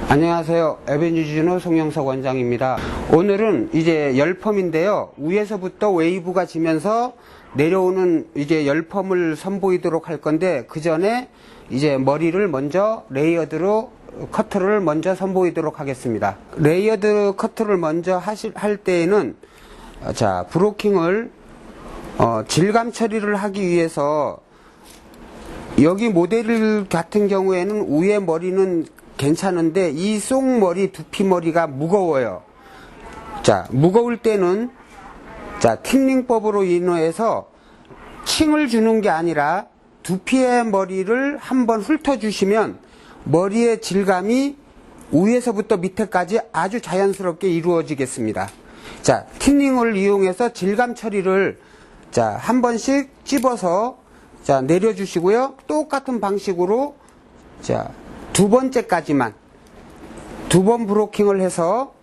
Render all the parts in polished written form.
안녕하세요. 에베뉴지노 송영석 원장입니다. 오늘은 이제 열펌인데요. 위에서부터 웨이브가 지면서 내려오는 이제 열펌을 선보이도록 할 건데, 그 전에 이제 머리를 먼저 레이어드로 커트를 먼저 선보이도록 하겠습니다. 레이어드 커트를 먼저 할 때에는 자, 브로킹을 질감 처리를 하기 위해서 여기 모델 같은 경우에는 위에 머리는 괜찮은데 이 쏙머리, 두피머리가 무거워요. 자, 무거울 때는 자, 틴닝법으로 인해서 층을 주는 게 아니라 두피의 머리를 한번 훑어주시면 머리의 질감이 위에서부터 밑에까지 아주 자연스럽게 이루어지겠습니다. 자, 틴닝을 이용해서 질감 처리를 자, 한 번씩 찝어서 자, 내려주시고요. 똑같은 방식으로 자, 두 번째까지만 두 번 브로킹을 해서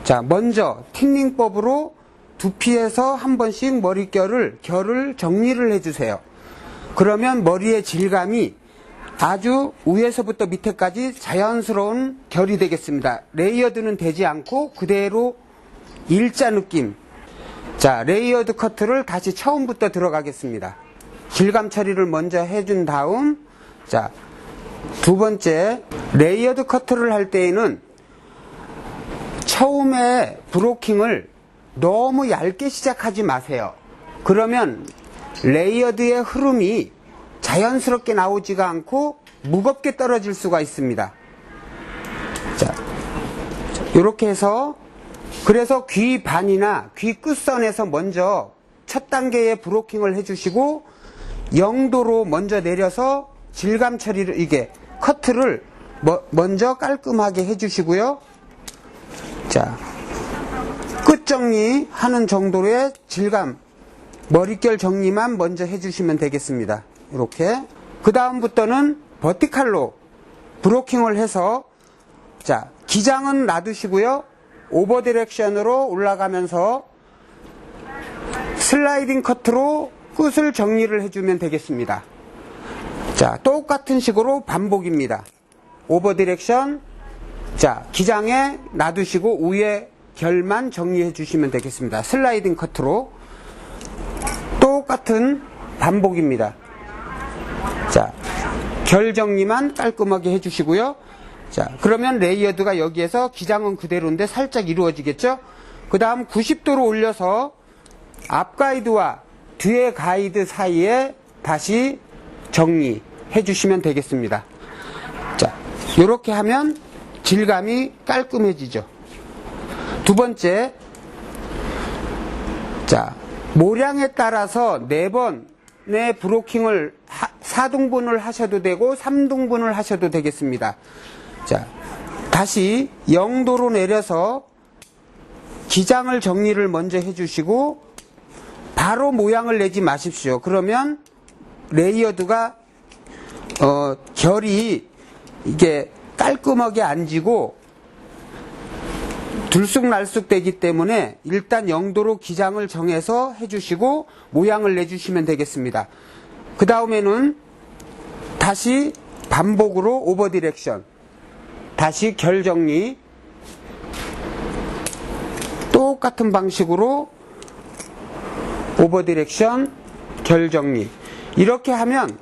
자, 먼저 틴닝법으로 두피에서 한 번씩 결을 정리를 해주세요. 그러면 머리의 질감이 아주 위에서부터 밑에까지 자연스러운 결이 되겠습니다. 레이어드는 되지 않고 그대로 일자 느낌. 자, 레이어드 커트를 다시 처음부터 들어가겠습니다. 질감 처리를 먼저 해준 다음, 자, 두 번째, 레이어드 커트를 할 때에는 처음에 브로킹을 너무 얇게 시작하지 마세요. 그러면 레이어드의 흐름이 자연스럽게 나오지가 않고 무겁게 떨어질 수가 있습니다. 자, 이렇게 해서 그래서 귀 반이나 귀 끝선에서 먼저 첫 단계의 브로킹을 해주시고 0도로 먼저 내려서 질감 처리를 이게 커트를 먼저 깔끔하게 해주시고요. 자, 끝 정리하는 정도의 질감 머릿결 정리만 먼저 해주시면 되겠습니다. 이렇게 그 다음부터는 버티칼로 브로킹을 해서 자, 기장은 놔두시고요. 오버 디렉션으로 올라가면서 슬라이딩 커트로 끝을 정리를 해주면 되겠습니다. 자, 똑같은 식으로 반복입니다. 오버 디렉션, 자, 기장에 놔두시고 위에 결만 정리해 주시면 되겠습니다. 슬라이딩 커트로 똑같은 반복입니다. 자, 결 정리만 깔끔하게 해주시고요. 자, 그러면 레이어드가 여기에서 기장은 그대로인데 살짝 이루어지겠죠? 그 다음 90도로 올려서 앞 가이드와 뒤에 가이드 사이에 다시 정리해 주시면 되겠습니다. 자, 이렇게 하면 질감이 깔끔해지죠. 두 번째, 자, 모량에 따라서 4번의 브로킹을 4등분을 하셔도 되고 3등분을 하셔도 되겠습니다. 자, 다시 0도로 내려서 기장을 정리를 먼저 해주시고 바로 모양을 내지 마십시오. 그러면 레이어드가 결이 이게 깔끔하게 안 지고 들쑥날쑥 되기 때문에 일단 0도로 기장을 정해서 해주시고 모양을 내주시면 되겠습니다. 그 다음에는 다시 반복으로 오버 디렉션, 다시 결 정리, 똑같은 방식으로 오버 디렉션, 결 정리. 이렇게 하면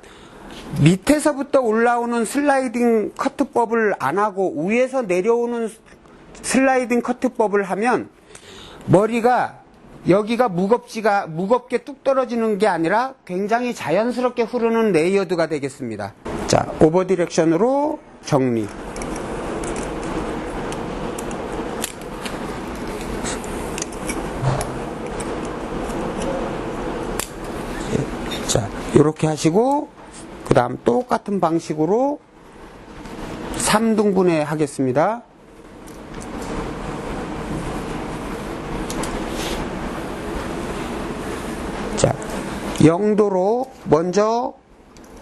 밑에서부터 올라오는 슬라이딩 커트법을 안 하고 위에서 내려오는 슬라이딩 커트법을 하면 머리가 여기가 무겁게 뚝 떨어지는 게 아니라 굉장히 자연스럽게 흐르는 레이어드가 되겠습니다. 자, 오버 디렉션으로 정리. 자, 이렇게 하시고 그 다음 똑같은 방식으로 3등분해 하겠습니다. 자, 0도로 먼저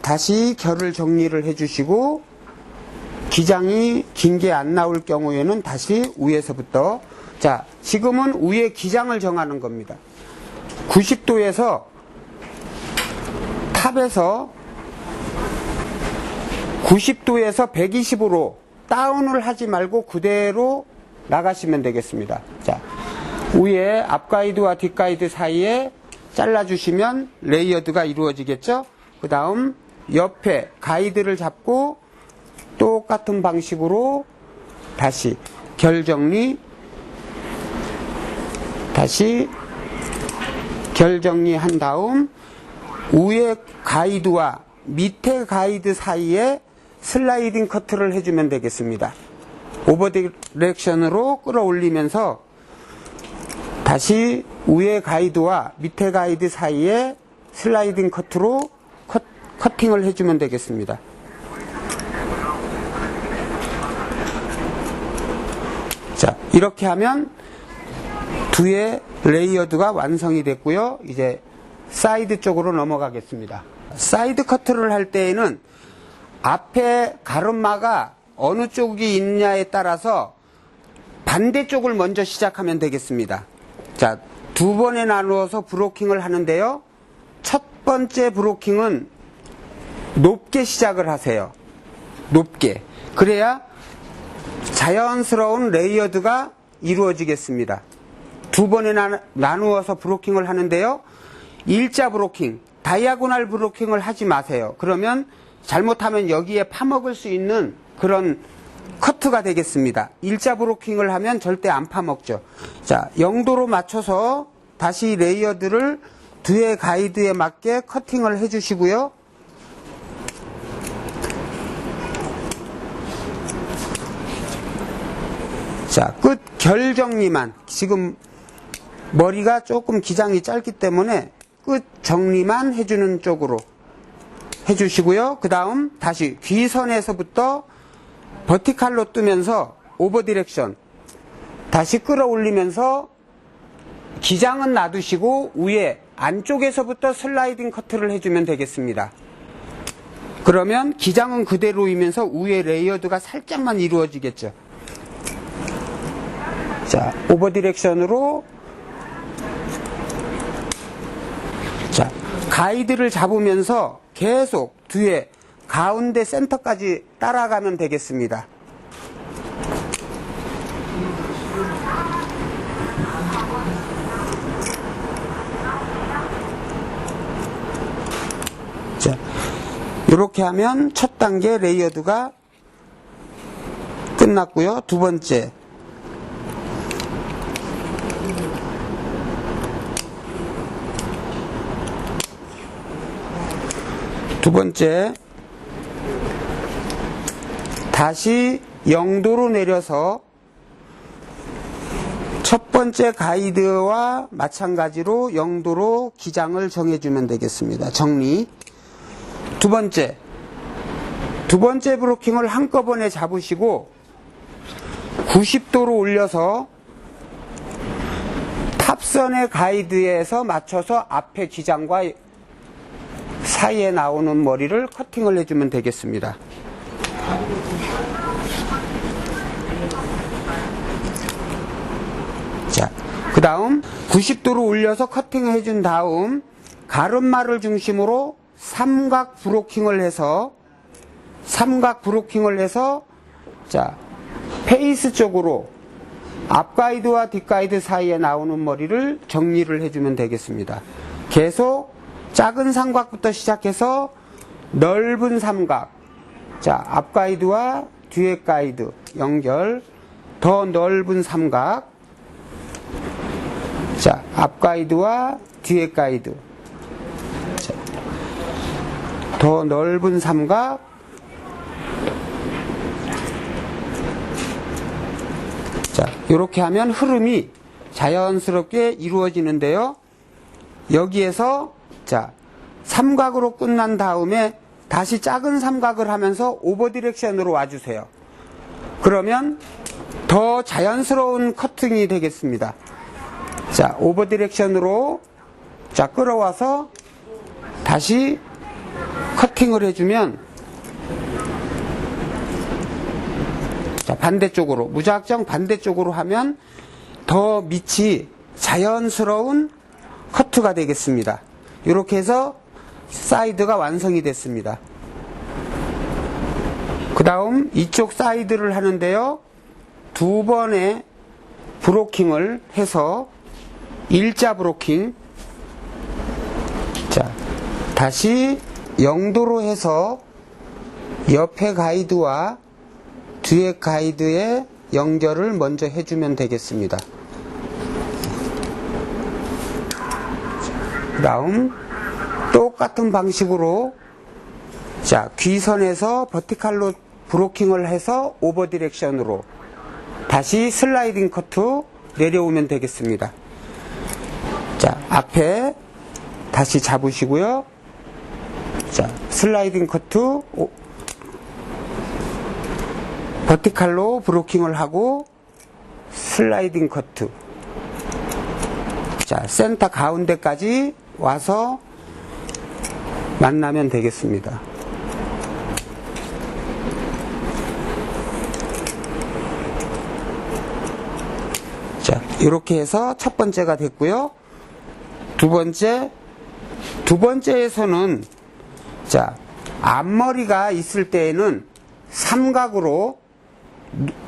다시 결을 정리를 해주시고 기장이 긴 게 안 나올 경우에는 다시 위에서부터 자, 지금은 위에 기장을 정하는 겁니다. 90도에서 탑에서 90도에서 120으로 다운을 하지 말고 그대로 나가시면 되겠습니다. 자, 위에 앞가이드와 뒷가이드 사이에 잘라주시면 레이어드가 이루어지겠죠? 그 다음 옆에 가이드를 잡고 똑같은 방식으로 다시 결정리한 다음 위에 가이드와 밑에 가이드 사이에 슬라이딩 커트를 해주면 되겠습니다. 오버 디렉션으로 끌어올리면서 다시 위에 가이드와 밑에 가이드 사이에 슬라이딩 커트로 커팅을 해주면 되겠습니다. 자, 이렇게 하면 뒤에 레이어드가 완성이 됐고요. 이제 사이드 쪽으로 넘어가겠습니다. 사이드 커트를 할 때에는 앞에 가르마가 어느 쪽이 있냐에 따라서 반대쪽을 먼저 시작하면 되겠습니다. 자, 두 번에 나누어서 브로킹을 하는데요. 첫 번째 브로킹은 높게 시작을 하세요. 높게. 그래야 자연스러운 레이어드가 이루어지겠습니다. 두 번에 나누어서 브로킹을 하는데요. 일자 브로킹, 다이아고날 브로킹을 하지 마세요. 그러면 잘못하면 여기에 파먹을 수 있는 그런 커트가 되겠습니다. 일자 브로킹을 하면 절대 안 파먹죠. 자, 0도로 맞춰서 다시 레이어드를 뒤에 가이드에 맞게 커팅을 해주시고요. 자, 끝 결 정리만, 지금 머리가 조금 기장이 짧기 때문에 끝 정리만 해주는 쪽으로 해주시고요. 그 다음 다시 귀선에서부터 버티칼로 뜨면서 오버 디렉션 다시 끌어올리면서 기장은 놔두시고 위에 안쪽에서부터 슬라이딩 커트를 해주면 되겠습니다. 그러면 기장은 그대로이면서 위에 레이어드가 살짝만 이루어지겠죠. 자, 오버 디렉션으로 자, 가이드를 잡으면서 계속 뒤에 가운데 센터까지 따라가면 되겠습니다. 자, 이렇게 하면 첫 단계 레이어드가 끝났고요. 두 번째 다시 0도로 내려서 첫 번째 가이드와 마찬가지로 0도로 기장을 정해주면 되겠습니다. 정리. 두 번째 브로킹을 한꺼번에 잡으시고 90도로 올려서 탑선의 가이드에서 맞춰서 앞에 기장과 사이에 나오는 머리를 커팅을 해주면 되겠습니다. 자, 그 다음 90도로 올려서 커팅을 해준 다음 가르마를 중심으로 삼각 브로킹을 해서 자, 페이스 쪽으로 앞가이드와 뒷가이드 사이에 나오는 머리를 정리를 해주면 되겠습니다. 계속 작은 삼각부터 시작해서 넓은 삼각, 자, 앞가이드와 뒤에 가이드 연결, 더 넓은 삼각, 자, 앞가이드와 뒤에 가이드, 자, 더 넓은 삼각, 자, 이렇게 하면 흐름이 자연스럽게 이루어지는데요. 여기에서 자, 삼각으로 끝난 다음에 다시 작은 삼각을 하면서 오버 디렉션으로 와주세요. 그러면 더 자연스러운 커팅이 되겠습니다. 자, 오버 디렉션으로 자, 끌어와서 다시 커팅을 해주면 자, 반대쪽으로, 무작정 반대쪽으로 하면 더 밑이 자연스러운 커트가 되겠습니다. 이렇게 해서 사이드가 완성이 됐습니다. 그 그 다음 이쪽 사이드를 하는데요. 두 번의 브로킹을 해서 일자 브로킹. 자, 다시 0도로 해서 옆에 가이드와 뒤에 가이드의 연결을 먼저 해주면 되겠습니다. 그 다음 똑같은 방식으로 자, 귀선에서 버티칼로 브로킹을 해서 오버 디렉션으로 다시 슬라이딩 커트 내려오면 되겠습니다. 자, 앞에 다시 잡으시고요. 자, 슬라이딩 커트 버티칼로 브로킹을 하고 슬라이딩 커트. 자, 센터 가운데까지 와서 만나면 되겠습니다. 자, 이렇게 해서 첫 번째가 됐고요. 두 번째에서는 자, 앞머리가 있을 때에는 삼각으로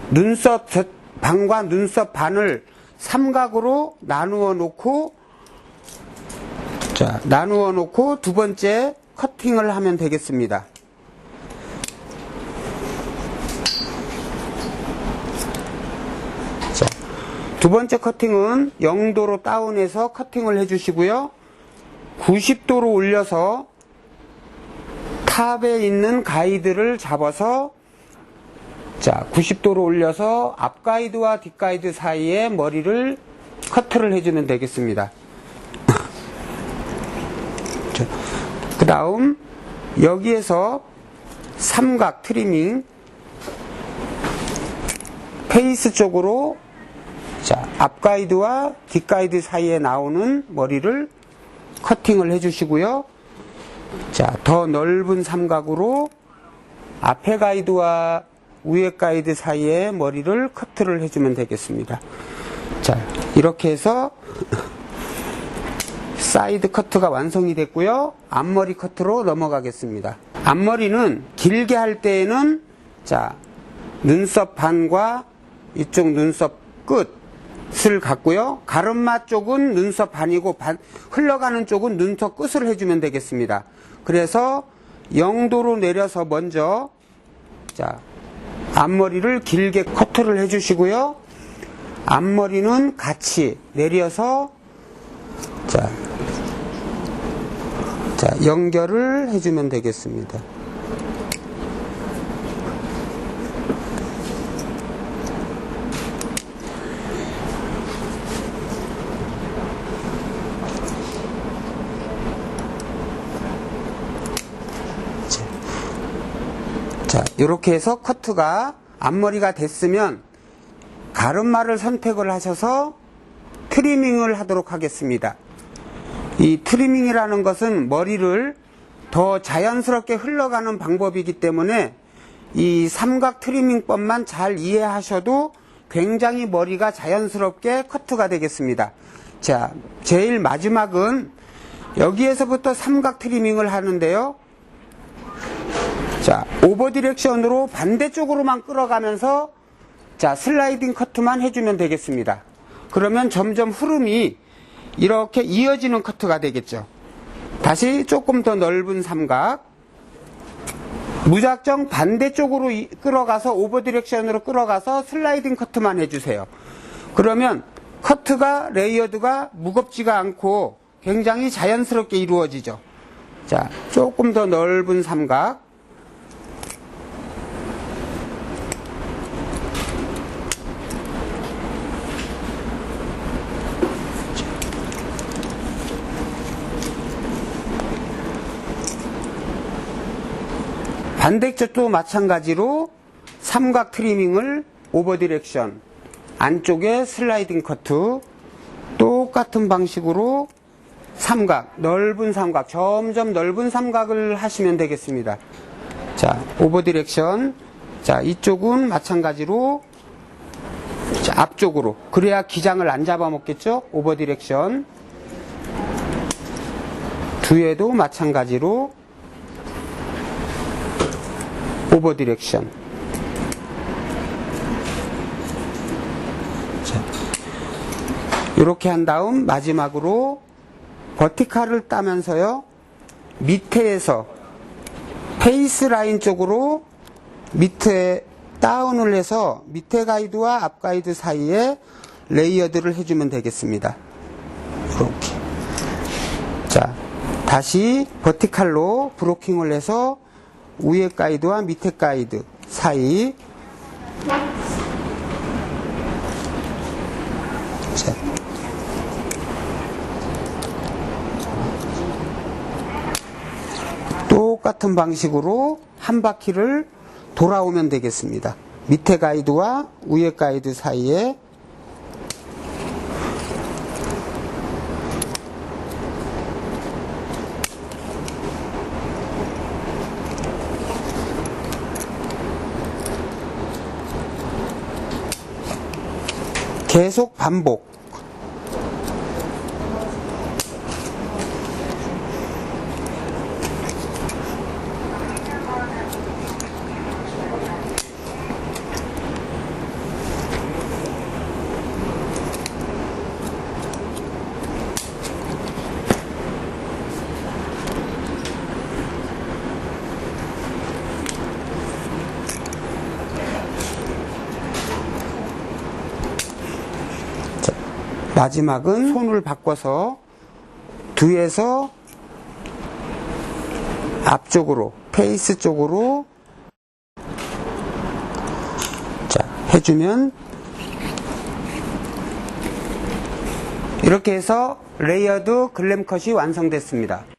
눈썹 반과 눈썹 반을 삼각으로 나누어 놓고 자, 나누어 놓고 두 번째 커팅을 하면 되겠습니다. 자, 두 번째 커팅은 0도로 다운해서 커팅을 해 주시고요. 90도로 올려서 탑에 있는 가이드를 잡아서 자, 90도로 올려서 앞 가이드와 뒷 가이드 사이에 머리를 커트를 해주면 되겠습니다. 그 다음 여기에서 삼각 트리밍 페이스 쪽으로 자, 앞 가이드와 뒷 가이드 사이에 나오는 머리를 커팅을 해주시고요. 자, 더 넓은 삼각으로 앞에 가이드와 위에 가이드 사이에 머리를 커트를 해주면 되겠습니다. 자, 이렇게 해서 사이드 커트가 완성이 됐고요. 앞머리 커트로 넘어가겠습니다. 앞머리는 길게 할 때에는 자, 눈썹 반과 이쪽 눈썹 끝을 갖고요. 가르마 쪽은 눈썹 반이고 흘러가는 쪽은 눈썹 끝을 해주면 되겠습니다. 그래서 0도로 내려서 먼저 자, 앞머리를 길게 커트를 해주시고요. 앞머리는 같이 내려서 자, 연결을 해주면 되겠습니다. 자, 이렇게 해서 커트가 앞머리가 됐으면 가르마를 선택을 하셔서 트리밍을 하도록 하겠습니다. 이 트리밍이라는 것은 머리를 더 자연스럽게 흘러가는 방법이기 때문에 이 삼각 트리밍법만 잘 이해하셔도 굉장히 머리가 자연스럽게 커트가 되겠습니다. 자, 제일 마지막은 여기에서부터 삼각 트리밍을 하는데요. 자, 오버 디렉션으로 반대쪽으로만 끌어가면서 자, 슬라이딩 커트만 해주면 되겠습니다. 그러면 점점 흐름이 이렇게 이어지는 커트가 되겠죠. 다시 조금 더 넓은 삼각 무작정 반대쪽으로 끌어가서 오버 디렉션으로 끌어가서 슬라이딩 커트만 해주세요. 그러면 커트가 레이어드가 무겁지가 않고 굉장히 자연스럽게 이루어지죠. 자, 조금 더 넓은 삼각 반대쪽도 마찬가지로 삼각 트리밍을 오버 디렉션 안쪽에 슬라이딩 커트 똑같은 방식으로 삼각 넓은 삼각 점점 넓은 삼각을 하시면 되겠습니다. 자, 오버 디렉션 자, 이쪽은 마찬가지로 자, 앞쪽으로 그래야 기장을 안 잡아먹겠죠. 오버 디렉션 뒤에도 마찬가지로 오버 디렉션 이렇게 한 다음 마지막으로 버티칼을 따면서요, 밑에에서 페이스 라인 쪽으로 밑에 다운을 해서 밑에 가이드와 앞 가이드 사이에 레이어드를 해주면 되겠습니다. 이렇게. 자, 다시 버티칼로 브로킹을 해서 위에 가이드와 밑에 가이드 사이. 자. 똑같은 방식으로 한 바퀴를 돌아오면 되겠습니다. 밑에 가이드와 위에 가이드 사이에 계속 반복. 마지막은 손을 바꿔서 뒤에서 앞쪽으로, 페이스 쪽으로 자, 해주면 이렇게 해서 레이어드 글램컷이 완성됐습니다.